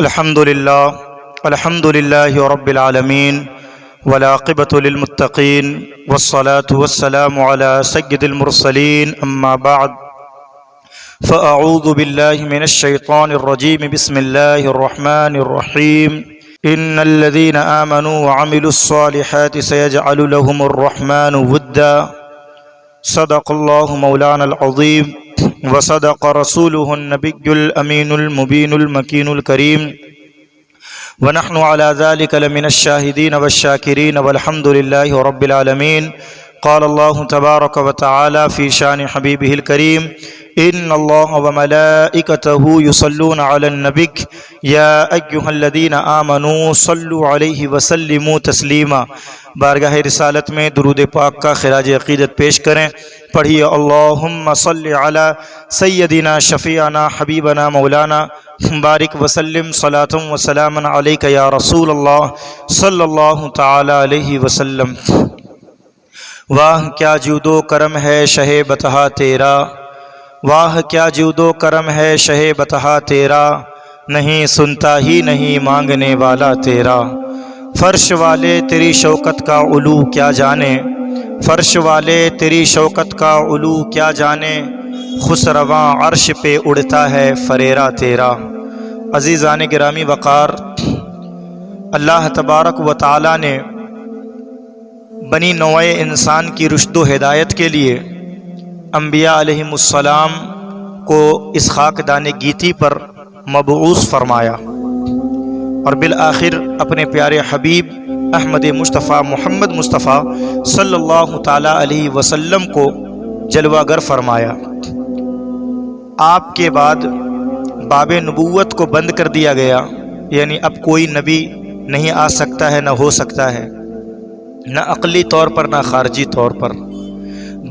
الحمد للہ رب العالمین والعاقبۃ للمتقین والصلاة والسلام علی سید المرسلین اما بعد فاعوذ باللہ من الشیطان الرجیم بسم اللہ الرحمن الرحیم ان الذین آمنوا وعملوا الصالحات سیجعل لهم الرحمن ودا صدق اللہ مولانا العظیم وصدق رسوله النبی الامین المبین المکین الکریم ونحن على ذلك لمن الشاهدين والشاكرين والحمد لله رب العالمين قال الله تبارك وتعالى في شان حبيبه الكريم إن الله وملائكته يصلون على النبي يا أيها الذين آمنوا صلوا عليه وسلموا تسليما۔ بارگاہ رسالت میں درود پاک کا خراج عقیدت پیش کریں۔ پڑھیے اللہم صلی علی سیدنا شفیعنا حبیبنا مولانا بارک وسلم صلاۃ و سلاما علیک یا رسول اللہ صلی اللہ تعالی علیہ وسلم۔ واہ کیا جود و کرم ہے شہ بتہا تیرا، واہ کیا جود و کرم ہے شہ بتہا تیرا، نہیں سنتا ہی نہیں مانگنے والا تیرا۔ فرش والے تیری شوکت کا علو کیا جانے، فرش والے تیری شوکت کا علو کیا جانے، خسرواں عرش پہ اڑتا ہے فریرا تیرا۔ عزیزان گرامی وقار، اللہ تبارک و تعالی نے بنی نوع انسان کی رشد و ہدایت کے لیے انبیاء علیہم السلام کو اس خاکدان گیتی پر مبعوث فرمایا اور بالآخر اپنے پیارے حبیب احمد مصطفیٰ محمد مصطفیٰ صلی اللہ تعالی علیہ وسلم کو جلوہ گر فرمایا۔ آپ کے بعد باب نبوت کو بند کر دیا گیا، یعنی اب کوئی نبی نہیں آ سکتا ہے، نہ ہو سکتا ہے، نہ عقلی طور پر نہ خارجی طور پر۔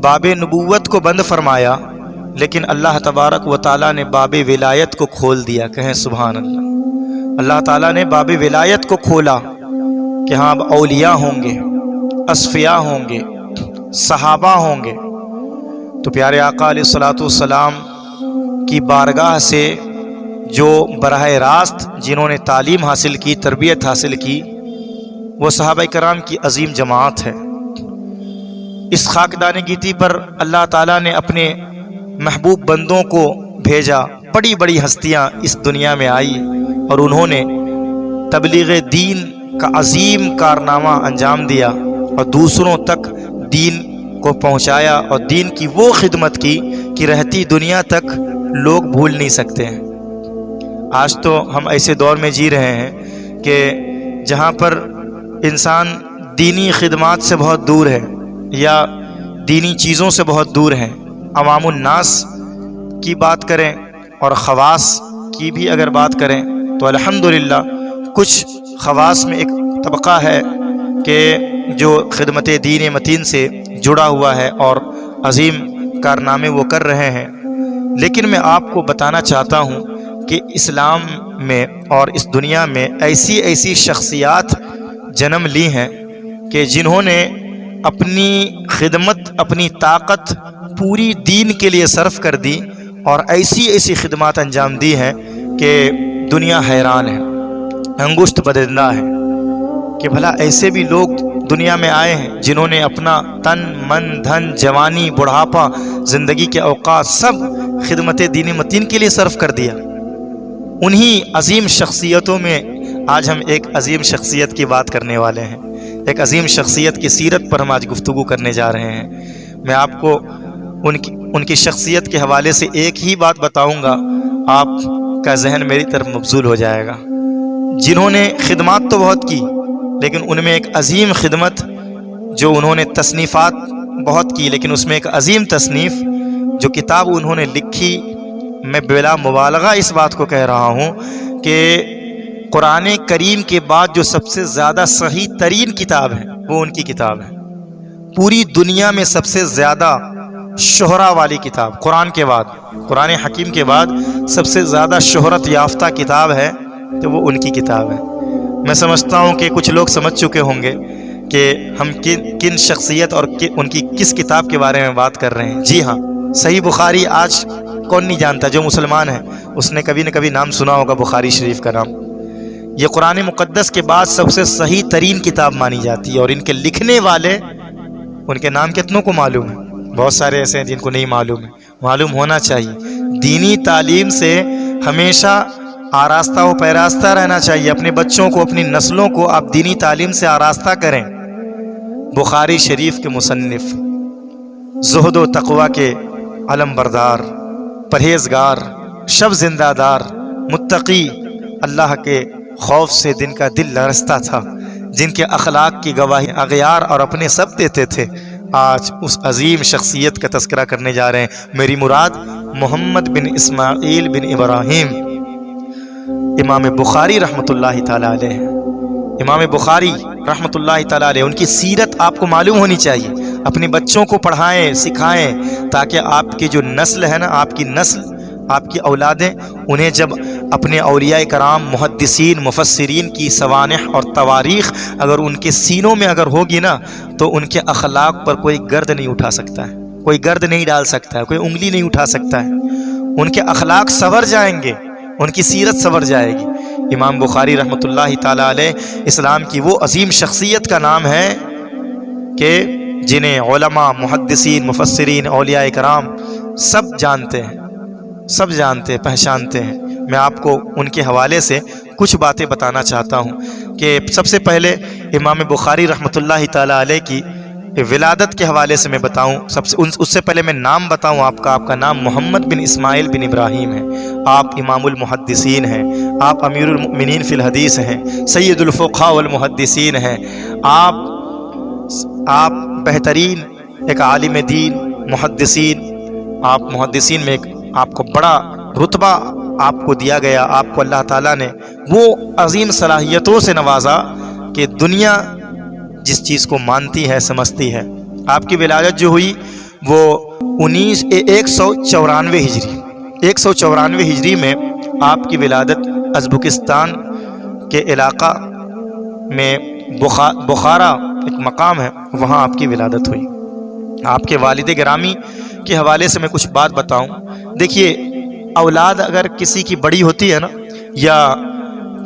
باب نبوت کو بند فرمایا، لیکن اللہ تبارک و تعالیٰ نے باب ولایت کو کھول دیا۔ کہیں سبحان اللہ۔ اللہ تعالیٰ نے باب ولایت کو کھولا کہ ہاں اب اولیاء ہوں گے، اصفیاء ہوں گے، صحابہ ہوں گے۔ تو پیارے آقا علیہ الصلوۃ والسلام کی بارگاہ سے جو براہ راست جنہوں نے تعلیم حاصل کی، تربیت حاصل کی، وہ صحابہ کرام کی عظیم جماعت ہے۔ اس خاکدان گیتی پر اللہ تعالیٰ نے اپنے محبوب بندوں کو بھیجا۔ بڑی بڑی ہستیاں اس دنیا میں آئی اور انہوں نے تبلیغ دین کا عظیم کارنامہ انجام دیا اور دوسروں تک دین کو پہنچایا اور دین کی وہ خدمت کی کہ رہتی دنیا تک لوگ بھول نہیں سکتے ہیں۔ آج تو ہم ایسے دور میں جی رہے ہیں کہ جہاں پر انسان دینی خدمات سے بہت دور ہے یا دینی چیزوں سے بہت دور ہیں۔ عوام الناس کی بات کریں اور خواص کی بھی اگر بات کریں تو الحمدللہ کچھ خواص میں ایک طبقہ ہے کہ جو خدمت دین متین سے جڑا ہوا ہے اور عظیم کارنامے وہ کر رہے ہیں۔ لیکن میں آپ کو بتانا چاہتا ہوں کہ اسلام میں اور اس دنیا میں ایسی شخصیات جنم لی ہیں کہ جنہوں نے اپنی خدمت، اپنی طاقت پوری دین کے لیے صرف کر دی اور ایسی خدمات انجام دی ہیں کہ دنیا حیران ہے، انگشت بدندہ ہے کہ بھلا ایسے بھی لوگ دنیا میں آئے ہیں جنہوں نے اپنا تن من دھن جوانی بڑھاپا زندگی کے اوقات سب خدمت دین متین کے لیے صرف کر دیا۔ انہی عظیم شخصیتوں میں آج ہم ایک عظیم شخصیت کی بات کرنے والے ہیں۔ ایک عظیم شخصیت کی سیرت پر ہم آج گفتگو کرنے جا رہے ہیں۔ میں آپ کو ان کی شخصیت کے حوالے سے ایک ہی بات بتاؤں گا، آپ کا ذہن میری طرف مبذول ہو جائے گا۔ جنہوں نے خدمات تو بہت کی، لیکن ان میں ایک عظیم خدمت جو انہوں نے تصنیفات بہت کی، لیکن اس میں ایک عظیم تصنیف جو کتاب انہوں نے لکھی، میں بلا مبالغہ اس بات کو کہہ رہا ہوں کہ قرآن کریم کے بعد جو سب سے زیادہ صحیح ترین کتاب ہے وہ ان کی کتاب ہے۔ پوری دنیا میں سب سے زیادہ شہرہ والی کتاب قرآن کے بعد، قرآن حکیم کے بعد سب سے زیادہ شہرت یافتہ کتاب ہے تو وہ ان کی کتاب ہے۔ میں سمجھتا ہوں کہ کچھ لوگ سمجھ چکے ہوں گے کہ ہم کن شخصیت اور ان کی کس کتاب کے بارے میں بات کر رہے ہیں۔ جی ہاں، صحیح بخاری آج کون نہیں جانتا؟ جو مسلمان ہے اس نے کبھی نہ کبھی نام سنا ہوگا بخاری شریف کا نام۔ یہ قرآن مقدس کے بعد سب سے صحیح ترین کتاب مانی جاتی ہے، اور ان کے لکھنے والے، ان کے نام کتنوں کو معلوم ہے؟ بہت سارے ایسے ہیں جن کو نہیں معلوم ہے، معلوم ہونا چاہیے۔ دینی تعلیم سے ہمیشہ آراستہ و پیراستہ رہنا چاہیے۔ اپنے بچوں کو، اپنی نسلوں کو آپ دینی تعلیم سے آراستہ کریں۔ بخاری شریف کے مصنف، زہد و تقوی کے علم بردار، پرہیزگار، شب زندہ دار، متقی، اللہ کے خوف سے جن کا دل لرزتا تھا، جن کے اخلاق کی گواہی اغیار اور اپنے سب دیتے تھے، آج اس عظیم شخصیت کا تذکرہ کرنے جا رہے ہیں۔ میری مراد محمد بن اسماعیل بن ابراہیم، امام بخاری رحمۃ اللہ تعالیٰ علیہ۔ امام بخاری رحمۃ اللہ تعالیٰ علیہ، ان کی سیرت آپ کو معلوم ہونی چاہیے۔ اپنے بچوں کو پڑھائیں، سکھائیں، تاکہ آپ کی جو نسل ہے نا، آپ کی نسل، آپ کی اولادیں، انہیں جب اپنے اولیاء کرام، محدثین، مفسرین کی سوانح اور تواریخ اگر ان کے سینوں میں اگر ہوگی نا، تو ان کے اخلاق پر کوئی گرد نہیں اٹھا سکتا ہے، کوئی گرد نہیں ڈال سکتا ہے، کوئی انگلی نہیں اٹھا سکتا ہے۔ ان کے اخلاق سنور جائیں گے، ان کی سیرت سنور جائے گی۔ امام بخاری رحمۃ اللہ تعالیٰ علیہ اسلام کی وہ عظیم شخصیت کا نام ہے کہ جنہیں علماء، محدثین، مفسرین، اولیاء کرام سب جانتے ہیں، سب جانتے ہیں، پہچانتے ہیں۔ میں آپ کو ان کے حوالے سے کچھ باتیں بتانا چاہتا ہوں کہ سب سے پہلے امام بخاری رحمۃ اللہ تعالیٰ علیہ کی ولادت کے حوالے سے میں بتاؤں، اس سے پہلے میں نام بتاؤں آپ کا نام محمد بن اسماعیل بن ابراہیم ہے۔ آپ امام المحدثین ہیں، آپ امیر المؤمنین فی الحدیث ہیں، سید الفقہاء والمحدثین ہیں، آپ بہترین ایک عالم دین، محدثین، آپ محدثین میں ایک آپ کو بڑا رتبہ آپ کو دیا گیا۔ آپ کو اللہ تعالیٰ نے وہ عظیم صلاحیتوں سے نوازا کہ دنیا جس چیز کو مانتی ہے، سمجھتی ہے۔ آپ کی ولادت جو ہوئی وہ 194 ہجری، 194 ہجری میں آپ کی ولادت ازبکستان کے علاقہ میں بخارا ایک مقام ہے، وہاں آپ کی ولادت ہوئی۔ آپ کے والد گرامی کے حوالے سے میں کچھ بات بتاؤں۔ دیکھیے، اولاد اگر کسی کی بڑی ہوتی ہے نا، یا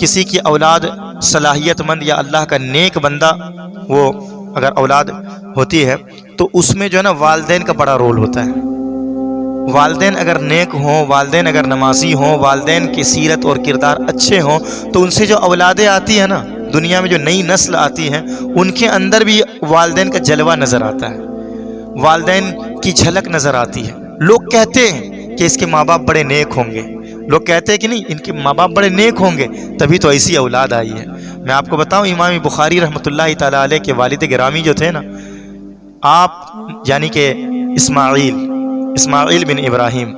کسی کی اولاد صلاحیت مند یا اللہ کا نیک بندہ وہ اگر اولاد ہوتی ہے، تو اس میں جو ہے نا والدین کا بڑا رول ہوتا ہے۔ والدین اگر نیک ہوں، والدین اگر نمازی ہوں، والدین کی سیرت اور کردار اچھے ہوں، تو ان سے جو اولادیں آتی ہیں نا، دنیا میں جو نئی نسل آتی ہیں، ان کے اندر بھی والدین کا جلوہ نظر آتا ہے، والدین کی جھلک نظر آتی ہے۔ لوگ کہتے ہیں کہ اس کے ماں باپ بڑے نیک ہوں گے، لوگ کہتے ہیں کہ نہیں، ان کے ماں باپ بڑے نیک ہوں گے، تبھی تو ایسی اولاد آئی ہے۔ میں آپ کو بتاؤں، امام بخاری رحمۃ اللہ تعالیٰ علیہ کے والد گرامی جو تھے نا، آپ یعنی کہ اسماعیل بن ابراہیم،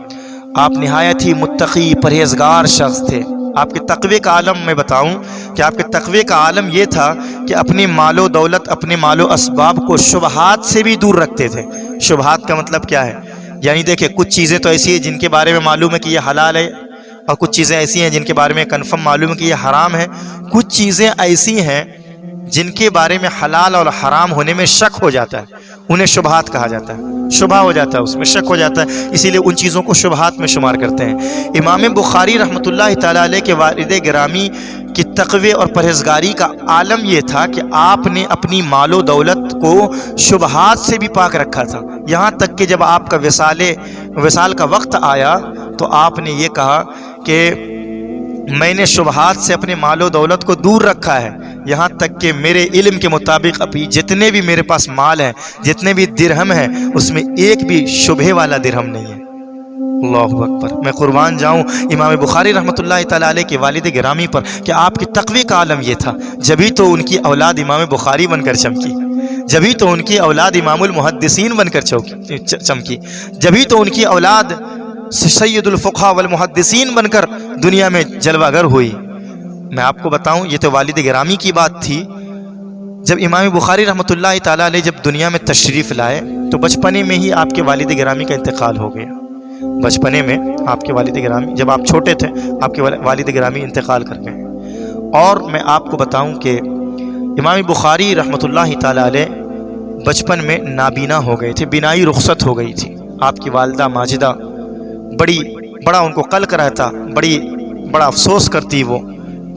آپ نہایت ہی متقی، پرہیزگار شخص تھے۔ آپ کے تقوی کا عالم میں بتاؤں کہ آپ کے تقوی کا عالم یہ تھا کہ اپنے مال و دولت، اپنے مال و اسباب کو شبہات سے بھی دور رکھتے تھے۔ شبہات کا مطلب کیا ہے؟ یعنی دیکھیں، کچھ چیزیں تو ایسی ہیں جن کے بارے میں معلوم ہے کہ یہ حلال ہے، اور کچھ چیزیں ایسی ہیں جن کے بارے میں کنفرم معلوم ہے کہ یہ حرام ہے۔ کچھ چیزیں ایسی ہیں جن کے بارے میں حلال اور حرام ہونے میں شک ہو جاتا ہے، انہیں شبہات کہا جاتا ہے، شبہ ہو جاتا ہے، اس میں شک ہو جاتا ہے، اسی لیے ان چیزوں کو شبہات میں شمار کرتے ہیں۔ امام بخاری رحمۃ اللہ تعالیٰ علیہ کے والد گرامی کی تقوی اور پرہیزگاری کا عالم یہ تھا کہ آپ نے اپنی مال و دولت کو شبہات سے بھی پاک رکھا تھا، یہاں تک کہ جب آپ کا وصال کا وقت آیا تو آپ نے یہ کہا کہ میں نے شبہات سے اپنے مال و دولت کو دور رکھا ہے، یہاں تک کہ میرے علم کے مطابق ابھی جتنے بھی میرے پاس مال ہیں، جتنے بھی درہم ہیں، اس میں ایک بھی شبہے والا درہم نہیں ہے۔ اللہ اکبر! میں قربان جاؤں امام بخاری رحمۃ اللہ تعالیٰ علیہ کے والد گرامی پر کہ آپ کی تقوی کا عالم یہ تھا، جبھی تو ان کی اولاد امام بخاری بن کر چمکی، جبھی تو ان کی اولاد امام المحدثین بن کر چمکی، جبھی تو ان کی اولاد سید الفقہاء والمحدثین بن کر دنیا میں جلوہ گر ہوئی۔ میں آپ کو بتاؤں، یہ تو والد گرامی کی بات تھی۔ جب امام بخاری رحمۃ اللہ تعالیٰ علیہ جب دنیا میں تشریف لائے تو بچپنے میں ہی آپ کے والد گرامی کا انتقال ہو گیا۔ بچپنے میں آپ کے والد گرامی، جب آپ چھوٹے تھے، آپ کے والد گرامی انتقال کر گئے۔ اور میں آپ کو بتاؤں کہ امام بخاری رحمۃ اللہ تعالیٰ علیہ بچپن میں نابینا ہو گئے تھے، بینائی رخصت ہو گئی تھی۔ آپ کی والدہ ماجدہ بڑا ان کو قلق رہتا، بڑا افسوس کرتی، وہ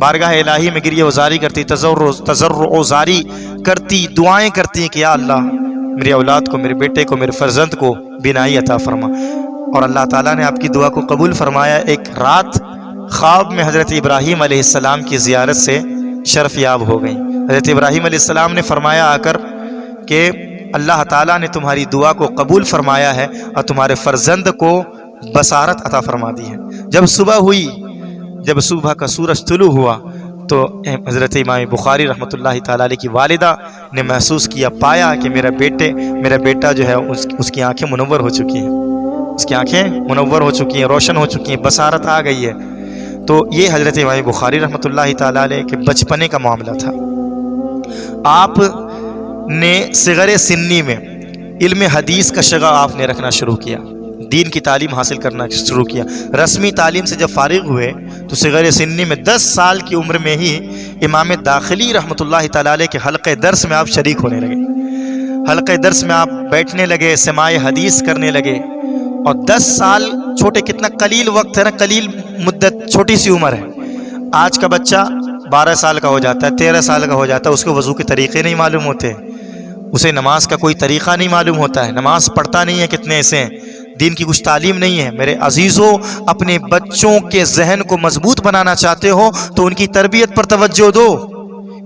بارگاہ الہی میں گریہ وزاری کرتی، تضرع زاری کرتی، دعائیں کرتی کہ یا اللہ میری اولاد کو، میرے بیٹے کو، میرے فرزند کو بینائی عطا فرما. اور اللہ تعالیٰ نے آپ کی دعا کو قبول فرمایا. ایک رات خواب میں حضرت ابراہیم علیہ السلام کی زیارت سے شرف یاب ہو گئیں. حضرت ابراہیم علیہ السلام نے فرمایا آ کر کہ اللہ تعالیٰ نے تمہاری دعا کو قبول فرمایا ہے اور تمہارے فرزند کو بصارت عطا فرما دی ہے. جب صبح ہوئی، جب صبح کا سورج طلوع ہوا تو حضرت امام بخاری رحمۃ اللہ تعالیٰ علیہ کی والدہ نے محسوس کیا، پایا کہ میرا بیٹا جو ہے اس کی آنکھیں منور ہو چکی ہیں، اس کی آنکھیں منور ہو چکی ہیں، روشن ہو چکی ہیں، بصارت آ گئی ہے. تو یہ حضرت امام بخاری رحمۃ اللہ تعالیٰ علیہ کے بچپنے کا معاملہ تھا. آپ نے صغر سنی میں علم حدیث کا شغف آپ نے رکھنا شروع کیا، دین کی تعلیم حاصل کرنا شروع کیا. رسمی تعلیم سے جب فارغ ہوئے تو صغر سنی میں 10 سال کی عمر میں ہی امام داخلی رحمۃ اللہ تعالیٰ علیہ کے حلقہ درس میں آپ شریک ہونے لگے. حلقہ درس میں آپ بیٹھنے لگے، سماع حدیث کرنے لگے. اور 10 سال چھوٹے، کتنا قلیل وقت ہے نا، قلیل مدت، چھوٹی سی عمر ہے. آج کا بچہ 12 سال کا ہو جاتا ہے، 13 سال کا ہو جاتا ہے، اس کو وضو کے طریقے نہیں معلوم ہوتے، اسے نماز کا کوئی طریقہ نہیں معلوم ہوتا ہے، نماز پڑھتا نہیں ہے کتنے ایسے ہیں، دین کی کچھ تعلیم نہیں ہے. میرے عزیزوں، اپنے بچوں کے ذہن کو مضبوط بنانا چاہتے ہو تو ان کی تربیت پر توجہ دو.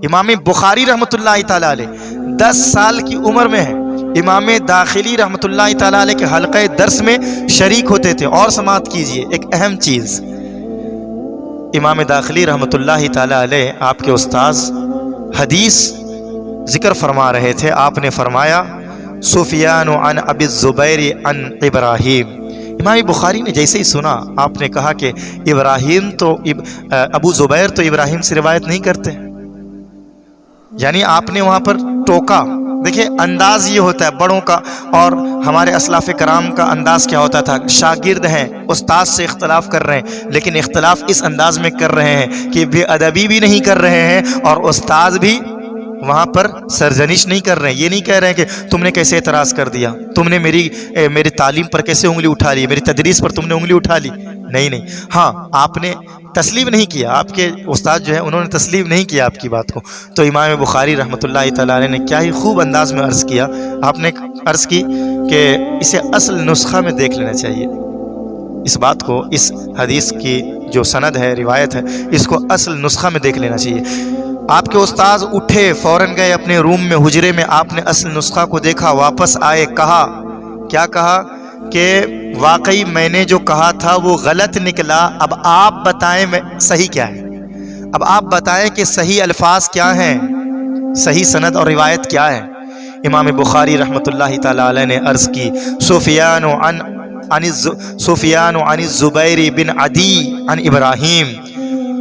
امام بخاری رحمۃ اللہ تعالیٰ علیہ 10 سال کی عمر میں ہے، امام داخلی رحمۃ اللہ تعالیٰ علیہ کے حلقہ درس میں شریک ہوتے تھے. اور سماعت کیجئے ایک اہم چیز، امام داخلی رحمۃ اللہ تعالیٰ علیہ آپ کے استاذ حدیث ذکر فرما رہے تھے. آپ نے فرمایا سفیان عن ابی الزبیر عن ابراہیم. امام بخاری نے جیسے ہی سنا آپ نے کہا کہ ابراہیم تو ابو زبیر تو ابراہیم سے روایت نہیں کرتے. یعنی آپ نے وہاں پر ٹوکا. دیکھیں انداز یہ ہوتا ہے بڑوں کا، اور ہمارے اسلاف کرام کا انداز کیا ہوتا تھا، شاگرد ہیں، استاذ سے اختلاف کر رہے ہیں، لیکن اختلاف اس انداز میں کر رہے ہیں کہ بے ادبی بھی نہیں کر رہے ہیں اور استاذ بھی وہاں پر سرزنش نہیں کر رہے ہیں. یہ نہیں کہہ رہے ہیں کہ تم نے کیسے اعتراض کر دیا، تم نے میری تعلیم پر کیسے انگلی اٹھا لی، میری تدریس پر تم نے انگلی اٹھا لی. نہیں. ہاں، آپ نے تسلیم نہیں کیا، آپ کے استاد جو ہے انہوں نے تسلیم نہیں کیا آپ کی بات کو. تو امام بخاری رحمۃ اللہ تعالیٰ علیہ نے کیا ہی خوب انداز میں عرض کیا. آپ نے عرض کی کہ اسے اصل نسخہ میں دیکھ لینا چاہیے. اس بات کو، اس حدیث کی جو سند ہے، روایت ہے، اس کو اصل نسخہ میں دیکھ لینا چاہیے. آپ کے استاذ اٹھے، فوراً گئے اپنے روم میں، حجرے میں. آپ نے اصل نسخہ کو دیکھا، واپس آئے، کہا، کیا کہا کہ واقعی میں نے جو کہا تھا وہ غلط نکلا. اب آپ بتائیں میں صحیح کیا ہے، اب آپ بتائیں کہ صحیح الفاظ کیا ہیں، صحیح سند اور روایت کیا ہے. امام بخاری رحمۃ اللہ تعالیٰ علیہ نے عرض کی سفیان عن الزبیر بن عدی عن ابراہیم.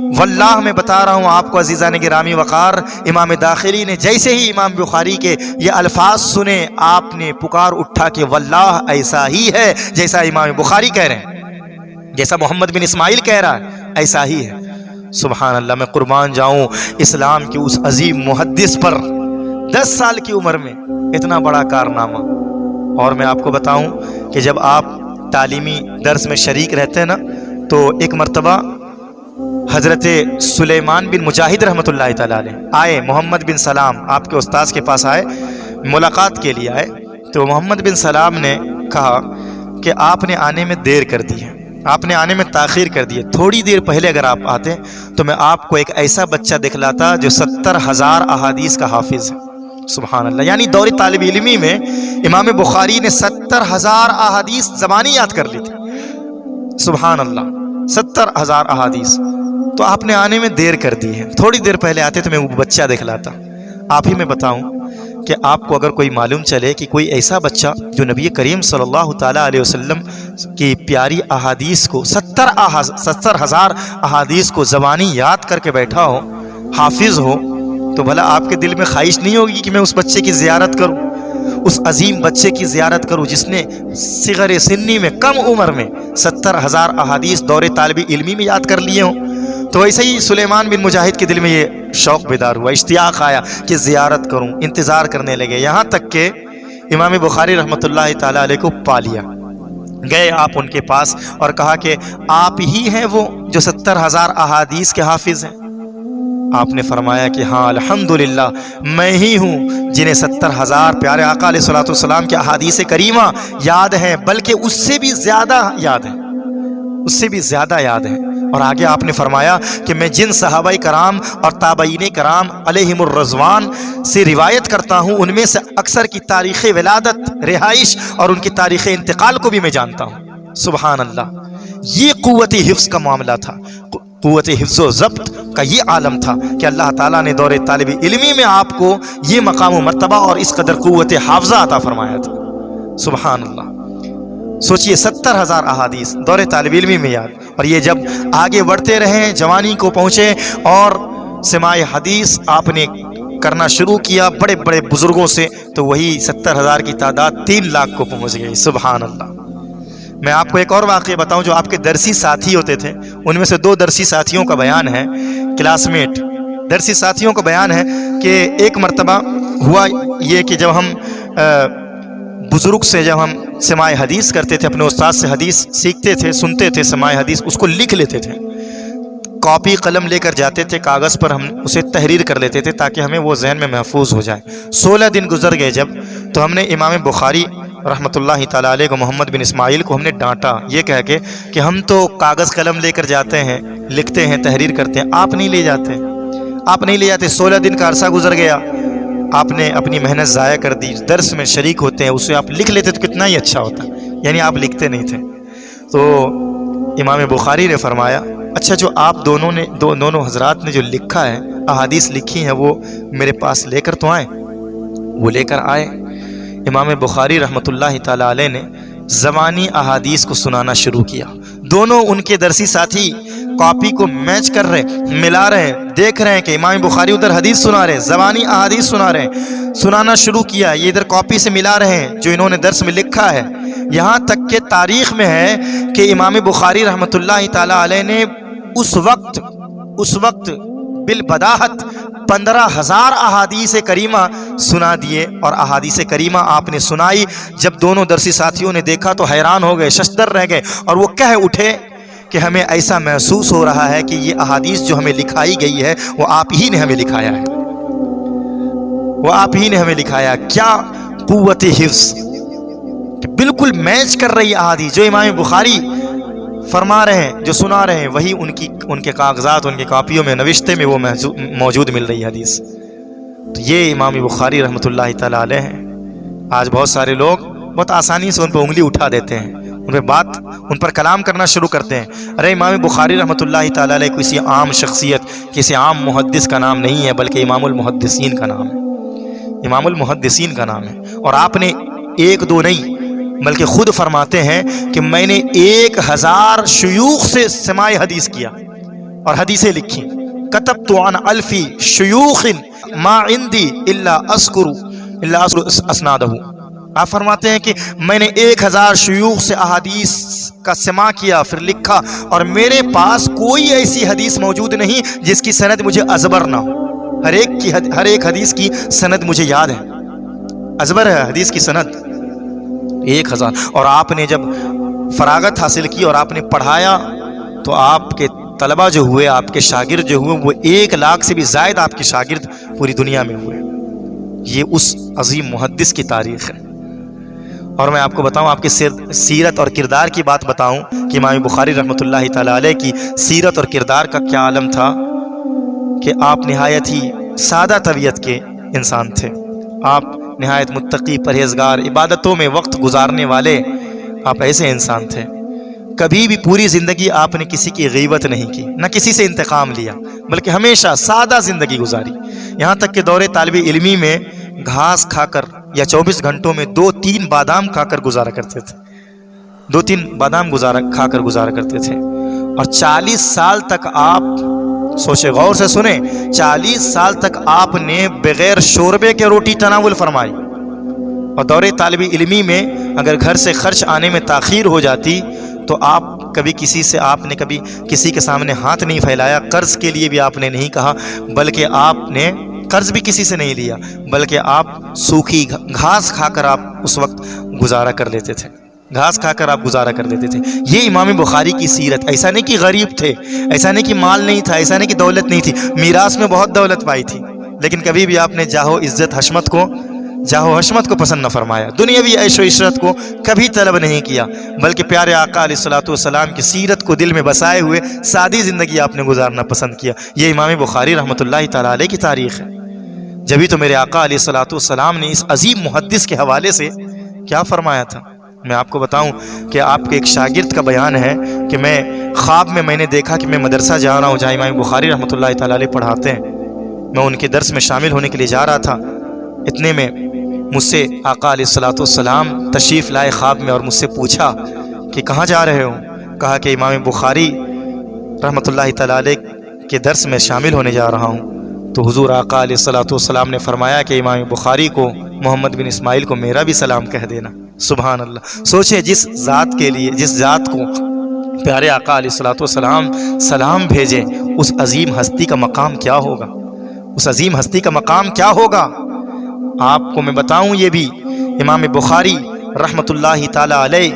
واللہ میں بتا رہا ہوں آپ کو عزیزان گرامی وقار، امام داخلی نے جیسے ہی امام بخاری کے یہ الفاظ سنے آپ نے پکار اٹھا کہ واللہ ایسا ہی ہے جیسا امام بخاری کہہ رہے ہیں، جیسا محمد بن اسماعیل کہہ رہا ہے ایسا ہی ہے. سبحان اللہ، میں قربان جاؤں اسلام کے اس عظیم محدث پر 10 سال کی عمر میں اتنا بڑا کارنامہ. اور میں آپ کو بتاؤں کہ جب آپ تعلیمی درس میں شریک رہتے ہیں نا، تو ایک مرتبہ حضرت سلیمان بن مجاہد رحمۃ اللہ تعالیٰ علیہ آئے، محمد بن سلام آپ کے استاذ کے پاس آئے، ملاقات کے لیے آئے. تو محمد بن سلام نے کہا کہ آپ نے آنے میں دیر کر دی ہے، آپ نے آنے میں تاخیر کر دی ہے. تھوڑی دیر پہلے اگر آپ آتے تو میں آپ کو ایک ایسا بچہ دکھلاتا جو 70,000 احادیث کا حافظ ہے. سبحان اللہ، یعنی دور طالب علمی میں امام بخاری نے 70,000 احادیث زبانی یاد کر لی تھی. سبحان اللہ، 70,000 احادیث. تو آپ نے آنے میں دیر کر دی ہے، تھوڑی دیر پہلے آتے تو میں وہ بچہ دکھلاتا. آپ ہی میں بتاؤں کہ آپ کو اگر کوئی معلوم چلے کہ کوئی ایسا بچہ جو نبی کریم صلی اللہ تعالیٰ علیہ وسلم کی پیاری احادیث کو 70,000 احادیث کو زبانی یاد کر کے بیٹھا ہو، حافظ ہو، تو بھلا آپ کے دل میں خواہش نہیں ہوگی کہ میں اس بچے کی زیارت کروں، اس عظیم بچے کی زیارت کروں جس نے صغر سنی میں، کم عمر میں 70,000 احادیث دور طالب علمی میں یاد کر لیے ہوں. تو ایسے ہی سلیمان بن مجاہد کے دل میں یہ شوق بیدار ہوا، اشتیاق آیا کہ زیارت کروں. انتظار کرنے لگے، یہاں تک کہ امام بخاری رحمۃ اللہ تعالیٰ علیہ کو پا لیا. گئے آپ ان کے پاس اور کہا کہ آپ ہی ہیں وہ جو 70,000 احادیث کے حافظ ہیں. آپ نے فرمایا کہ ہاں الحمدللہ میں ہی ہوں جنہیں 70,000 پیارے آقا علیہ الصلوۃ والسلام کی احادیث کریمہ یاد ہیں، بلکہ اس سے بھی زیادہ یاد ہیں، اس سے بھی زیادہ یاد ہیں۔ اور آگے آپ نے فرمایا کہ میں جن صحابہ کرام اور تابعین کرام علیہم الرضوان سے روایت کرتا ہوں ان میں سے اکثر کی تاریخ ولادت، رہائش اور ان کی تاریخ انتقال کو بھی میں جانتا ہوں۔ سبحان اللہ، یہ قوت حفظ کا معاملہ تھا، قوت حفظ و ضبط کا یہ عالم تھا کہ اللہ تعالیٰ نے دور طالب علمی میں آپ کو یہ مقام و مرتبہ اور اس قدر قوت حافظہ عطا فرمایا تھا۔ سبحان اللہ، سوچئے 70,000 احادیث دور طالب علمی میں یاد، اور یہ جب آگے بڑھتے رہیں، جوانی کو پہنچے اور سماع حدیث آپ نے کرنا شروع کیا بڑے بڑے بزرگوں سے، تو وہی 70,000 کی تعداد 3 لاکھ کو پہنچ گئی۔ سبحان اللہ۔ میں آپ کو ایک اور واقعہ بتاؤں، جو آپ کے درسی ساتھی ہوتے تھے ان میں سے 2 درسی ساتھیوں کا بیان ہے، کلاس میٹ درسی ساتھیوں کا بیان ہے کہ ایک مرتبہ ہوا یہ کہ جب ہم بزرگ سے جب ہم سماع حدیث کرتے تھے، اپنے استاد سے حدیث سیکھتے تھے، سنتے تھے سماع حدیث، اس کو لکھ لیتے تھے، کاپی قلم لے کر جاتے تھے، کاغذ پر ہم اسے تحریر کر لیتے تھے تاکہ ہمیں وہ ذہن میں محفوظ ہو جائے۔ 16 دن گزر گئے جب، تو ہم نے امام بخاری رحمۃ اللہ تعالیٰ علیہ کو، محمد بن اسماعیل کو ہم نے ڈانٹا یہ کہہ کے کہ ہم تو کاغذ قلم لے کر جاتے ہیں، لکھتے ہیں، تحریر کرتے ہیں، آپ نہیں لے جاتے، آپ نہیں لے جاتے۔ 16 دن کا عرصہ گزر گیا، آپ نے اپنی محنت ضائع کر دی، درس میں شریک ہوتے ہیں، اسے آپ لکھ لیتے تو کتنا ہی اچھا ہوتا، یعنی آپ لکھتے نہیں تھے۔ تو امام بخاری نے فرمایا اچھا جو آپ دونوں حضرات نے جو لکھا ہے، احادیث لکھی ہیں، وہ میرے پاس لے کر تو آئیں۔ وہ لے کر آئے۔ امام بخاری رحمۃ اللہ تعالیٰ علیہ نے زبانی احادیث کو سنانا شروع کیا۔ دونوں ان کے درسی ساتھی کاپی کو میچ کر رہے، ملا رہے، دیکھ رہے ہیں کہ امام بخاری ادھر حدیث سنا رہے، زبانی احادیث سنا رہے، سنانا شروع کیا، یہ ادھر کاپی سے ملا رہے ہیں جو انہوں نے درس میں لکھا ہے۔ یہاں تک کہ تاریخ میں ہے کہ امام بخاری رحمۃ اللہ تعالیٰ علیہ نے اس وقت بالبداہت 15,000 احادیث کریمہ سنا دیے، اور احادیث کریمہ آپ نے سنائی۔ جب دونوں درسی ساتھیوں نے دیکھا تو حیران ہو گئے، ششدر رہ گئے، اور وہ کہہ اٹھے کہ ہمیں ایسا محسوس ہو رہا ہے کہ یہ احادیث جو ہمیں لکھائی گئی ہے وہ آپ ہی نے ہمیں لکھایا ہے، وہ آپ ہی نے ہمیں لکھایا۔ کیا قوت حفظ، کہ بالکل میچ کر رہی احادیث جو امام بخاری فرما رہے ہیں، جو سنا رہے ہیں، وہی ان کے کاغذات، ان کے کاپیوں میں، نوشتے میں وہ موجود مل رہی حدیث۔ تو یہ امام بخاری رحمۃ اللہ تعالیٰ علیہ ہیں۔ آج بہت سارے لوگ بہت آسانی سے ان پہ انگلی اٹھا دیتے ہیں، ان پر کلام کرنا شروع کرتے ہیں۔ ارے امام بخاری رحمۃ اللہ تعالیٰ علیہ کسی عام شخصیت، کسی عام محدث کا نام نہیں ہے، بلکہ امام المحدثین کا نام ہے، امام المحدثین کا نام ہے۔ اور آپ نے 1-2 نہیں بلکہ خود فرماتے ہیں کہ میں نے 1000 شیوخ سے سماع حدیث کیا اور حدیثیں لکھی۔ کتبت عن 1000 شیوخ ما عندي الا اذكر اسنادہ۔ آپ فرماتے ہیں کہ میں نے 1000 شیوخ سے احادیث کا سماع کیا، پھر لکھا، اور میرے پاس کوئی ایسی حدیث موجود نہیں جس کی سند مجھے ازبر نہ ہو۔ ہر ایک حدیث کی سند مجھے یاد ہے، ازبر ہے حدیث کی سند 1000۔ اور آپ نے جب فراغت حاصل کی اور آپ نے پڑھایا تو آپ کے طلبہ جو ہوئے، آپ کے شاگرد جو ہوئے، وہ 1 لاکھ سے بھی زائد آپ کے شاگرد پوری دنیا میں ہوئے۔ یہ اس عظیم محدث کی تاریخ ہے۔ اور میں آپ کو بتاؤں، آپ کی سیرت اور کردار کی بات بتاؤں کہ امام بخاری رحمۃ اللہ تعالیٰ علیہ کی سیرت اور کردار کا کیا عالم تھا، کہ آپ نہایت ہی سادہ طبیعت کے انسان تھے۔ آپ نہایت متقی، پرہیزگار، عبادتوں میں وقت گزارنے والے آپ ایسے انسان تھے۔ کبھی بھی پوری زندگی آپ نے کسی کی غیبت نہیں کی، نہ کسی سے انتقام لیا، بلکہ ہمیشہ سادہ زندگی گزاری۔ یہاں تک کہ دور طالب علمی میں گھاس کھا کر یا 24 گھنٹوں میں 2-3 بادام کھا کر گزارا کرتے تھے، 2-3 بادام کھا کر گزارا کرتے تھے۔ اور 40 سال تک آپ سوچے، غور سے سنیں، 40 سال تک آپ نے بغیر شوربے کے روٹی تناول فرمائی۔ اور دور طالب علمی میں اگر گھر سے خرچ آنے میں تاخیر ہو جاتی تو آپ نے کبھی کسی کے سامنے ہاتھ نہیں پھیلایا، قرض کے لیے بھی آپ نے نہیں کہا، بلکہ آپ نے قرض بھی کسی سے نہیں لیا، بلکہ آپ سوکھی گھاس کھا کر آپ اس وقت گزارا کر لیتے تھے۔ گھاس کھا کر آپ گزارا کر دیتے تھے۔ یہ امام بخاری کی سیرت۔ ایسا نہیں کہ غریب تھے، ایسا نہیں کہ مال نہیں تھا، ایسا نہیں کہ دولت نہیں تھی، میراث میں بہت دولت پائی تھی، لیکن کبھی بھی آپ نے جاہ و حشمت کو پسند نہ فرمایا، دنیاوی عیش و عشرت کو کبھی طلب نہیں کیا، بلکہ پیارے آقا علیہ الصلوۃ والسلام کی سیرت کو دل میں بسائے ہوئے سادی زندگی آپ نے گزارنا پسند کیا۔ یہ امام بخاری رحمۃ اللہ تعالیٰ علیہ کی تاریخ ہے۔ جبھی تو میرے آقا علیہ الصلوۃ والسلام نے اس عظیم محدث کے حوالے سے کیا فرمایا تھا۔ میں آپ کو بتاؤں کہ آپ کے ایک شاگرد کا بیان ہے کہ خواب میں نے دیکھا کہ میں مدرسہ جا رہا ہوں جہاں امام بخاری رحمۃ اللہ تعالیٰ علیہ پڑھاتے ہیں، میں ان کے درس میں شامل ہونے کے لیے جا رہا تھا، اتنے میں مجھ سے آقا علیہ الصلوۃ والسلام تشریف لائے خواب میں، اور مجھ سے پوچھا کہ کہاں جا رہے ہو؟ کہا کہ امام بخاری رحمۃ اللہ تعالیٰ علیہ کے درس میں شامل ہونے جا رہا ہوں۔ تو حضور آقا علیہ الصلوۃ والسلام نے فرمایا کہ امام بخاری کو، محمد بن اسماعیل کو میرا بھی سلام کہہ دینا۔ سبحان اللہ! سوچیں جس ذات کو پیارے آقا علیہ الصلوۃ والسلام سلام بھیجیں، اس عظیم ہستی کا مقام کیا ہوگا، اس عظیم ہستی کا مقام کیا ہوگا۔ آپ کو میں بتاؤں، یہ بھی امام بخاری رحمۃ اللہ تعالیٰ علیہ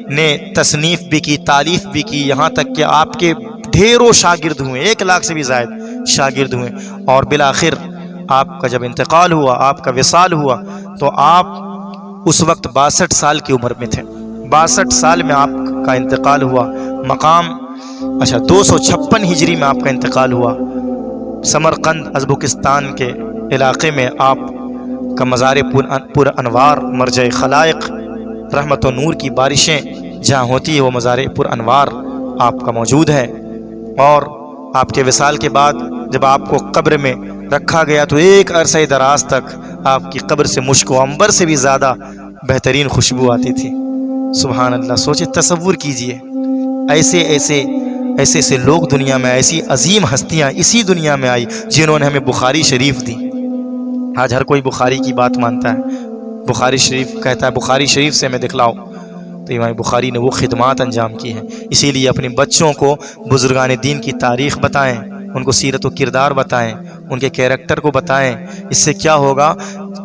نے تصنیف بھی کی، تالیف بھی کی، یہاں تک کہ آپ کے ڈھیروں شاگرد ہوئے، 1 لاکھ سے بھی زائد شاگرد ہوئے، اور بالآخر آپ کا جب انتقال ہوا، آپ کا وصال ہوا، تو آپ اس وقت 62 سال کی عمر میں تھے۔ 62 سال میں آپ کا انتقال ہوا۔ مقام 256 ہجری میں آپ کا انتقال ہوا۔ سمرقند ازبکستان کے علاقے میں آپ کا مزار پر انوار، مرجع خلائق، رحمت و نور کی بارشیں جہاں ہوتی ہے، وہ مزار پر انوار آپ کا موجود ہے۔ اور آپ کے وصال کے بعد جب آپ کو قبر میں رکھا گیا تو ایک عرصہ دراز تک آپ کی قبر سے مشک و عنبر سے بھی زیادہ بہترین خوشبو آتی تھی۔ سبحان اللہ! سوچے، تصور کیجئے، ایسے لوگ دنیا میں، ایسی عظیم ہستیاں اسی دنیا میں آئی جنہوں نے ہمیں بخاری شریف دی۔ آج ہر کوئی بخاری کی بات مانتا ہے، بخاری شریف کہتا ہے بخاری شریف سے ہمیں دکھلاؤ، تو امام بخاری نے وہ خدمات انجام کی ہیں۔ اسی لیے اپنے بچوں کو بزرگان دین کی تاریخ بتائیں، ان کو سیرت و کردار بتائیں، ان کے کیریکٹر کو بتائیں۔ اس سے کیا ہوگا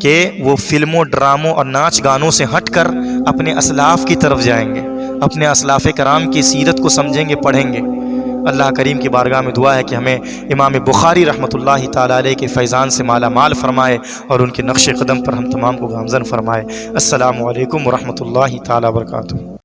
کہ وہ فلموں، ڈراموں اور ناچ گانوں سے ہٹ کر اپنے اسلاف کی طرف جائیں گے، اپنے اسلاف کرام کی سیرت کو سمجھیں گے، پڑھیں گے۔ اللہ کریم کی بارگاہ میں دعا ہے کہ ہمیں امام بخاری رحمۃ اللہ تعالیٰ علیہ کے فیضان سے مالا مال فرمائے اور ان کے نقش قدم پر ہم تمام کو گامزن فرمائے۔ السلام علیکم ورحمۃ اللہ تعالیٰ وبرکاتہ۔